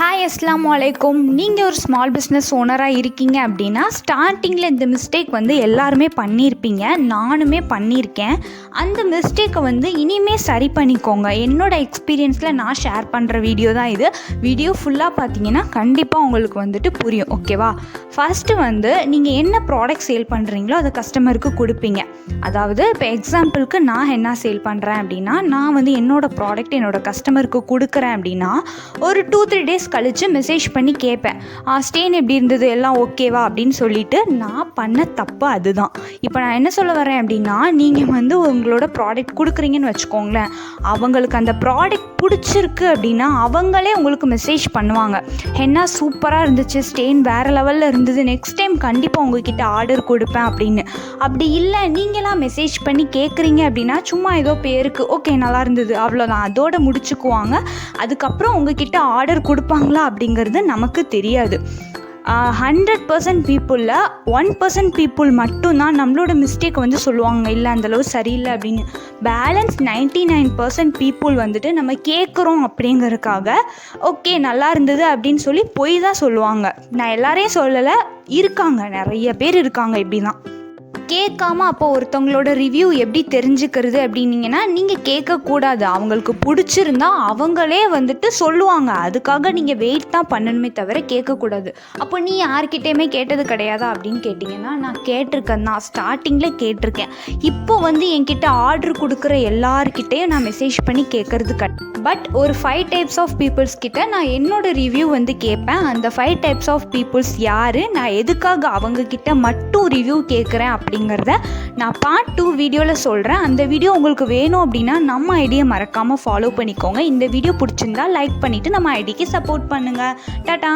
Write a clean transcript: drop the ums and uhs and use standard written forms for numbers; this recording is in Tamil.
ஹாய் அஸ்ஸலாமு அலைக்கும். நீங்கள் ஒரு ஸ்மால் பிஸ்னஸ் ஓனராக இருக்கீங்க அப்படின்னா ஸ்டார்டிங்கில் இந்த மிஸ்டேக் வந்து எல்லாருமே பண்ணியிருப்பீங்க, நானுமே பண்ணியிருக்கேன். அந்த மிஸ்டேக்கை இனிமேல் சரி பண்ணிக்கோங்க. என்னோடய எக்ஸ்பீரியன்ஸில் நான் ஷேர் பண்ணுற வீடியோ தான் இது. வீடியோ ஃபுல்லாக பார்த்தீங்கன்னா கண்டிப்பாக உங்களுக்கு புரியும். ஓகேவா? ஃபஸ்ட்டு நீங்கள் என்ன ப்ராடக்ட் சேல் பண்ணுறீங்களோ அதை கஸ்டமருக்கு கொடுப்பீங்க. அதாவது இப்போ எக்ஸாம்பிளுக்கு நான் என்ன சேல் பண்ணுறேன் அப்படின்னா, நான் என்னோடய ப்ராடக்ட் என்னோடய கஸ்டமருக்கு கொடுக்குறேன் அப்படின்னா ஒரு 2-3 டேஸ் கழித்து மெசேஜ் பண்ணி கேட்பேன், ஸ்டெயின் எப்படி இருந்தது, எல்லாம் ஓகேவா அப்படின்னு சொல்லிட்டு. நான் பண்ண தப்பு அதுதான். இப்போ நான் என்ன சொல்ல வரேன் அப்படின்னா, நீங்கள் உங்களோட ப்ராடக்ட் கொடுக்குறீங்கன்னு வச்சுக்கோங்களேன், அவங்களுக்கு அந்த ப்ராடக்ட் பிடிச்சிருக்கு அப்படின்னா அவங்களே உங்களுக்கு மெசேஜ் பண்ணுவாங்க, என்ன சூப்பராக இருந்துச்சு, ஸ்டெயின் வேறு லெவலில் இருந்தது, நெக்ஸ்ட் டைம் கண்டிப்பாக உங்ககிட்ட ஆர்டர் கொடுப்பேன் அப்படின்னு. அப்படி இல்லை நீங்களாம் மெசேஜ் பண்ணி கேட்குறீங்க அப்படின்னா சும்மா ஏதோ பேருக்கு ஓகே நல்லா இருந்தது அவ்வளோதான், அதோடு முடிச்சுக்குவாங்க. அதுக்கப்புறம் உங்ககிட்ட ஆர்டர் கொடுப்பாங்களா அப்படிங்கிறது நமக்கு தெரியாது. 100% பீப்புளில் 1% பீப்புள் மட்டும்தான் நம்மளோட மிஸ்டேக்கை சொல்லுவாங்க, இல்லை அந்தளவு சரியில்லை அப்படின்னு. பேலன்ஸ் 99% பீப்புள் நம்ம கேட்குறோம் அப்படிங்கிறதுக்காக ஓகே நல்லா இருந்தது அப்படின்னு சொல்லி போய் தான் சொல்லுவாங்க. நான் எல்லாரையும் சொல்லலை, இருக்காங்க, நிறைய பேர் இருக்காங்க இப்படி தான். கேட்காம அப்போ ஒருத்தவங்களோட ரிவ்யூ எப்படி தெரிஞ்சுக்கிறது அப்படின்னீங்கன்னா, நீங்கள் கேட்கக்கூடாது. அவங்களுக்கு பிடிச்சிருந்தா அவங்களே சொல்லுவாங்க. அதுக்காக நீங்கள் வெயிட் தான் பண்ணணுமே தவிர கேட்கக்கூடாது. அப்போ நீ யார்கிட்டையுமே கேட்டது கிடையாதா அப்படின்னு கேட்டிங்கன்னா, நான் கேட்டிருக்கேன் தான், ஸ்டார்டிங்கில் கேட்டிருக்கேன். இப்போ என்கிட்ட ஆர்டர் கொடுக்குற எல்லார்கிட்டையும் நான் மெசேஜ் பண்ணி கேட்குறது பட் ஒரு 5 டைப்ஸ் ஆஃப் பீப்புள்ஸ் கிட்ட நான் என்னோடய ரிவ்யூ கேட்பேன். அந்த 5 டைப்ஸ் ஆஃப் பீப்புள்ஸ் யார், நான் எதுக்காக அவங்கக்கிட்ட மட்டும் ரிவ்யூ கேட்குறேன் அப்படிங்கிறத நான் பார்ட் 2 வீடியோவில் சொல்கிறேன். அந்த வீடியோ உங்களுக்கு வேணும் அப்படின்னா நம்ம ஐடியை மறக்காமல் ஃபாலோ பண்ணிக்கோங்க. இந்த வீடியோ பிடிச்சிருந்தா லைக் பண்ணிவிட்டு நம்ம ஐடிக்கு சப்போர்ட் பண்ணுங்கள். டாடா.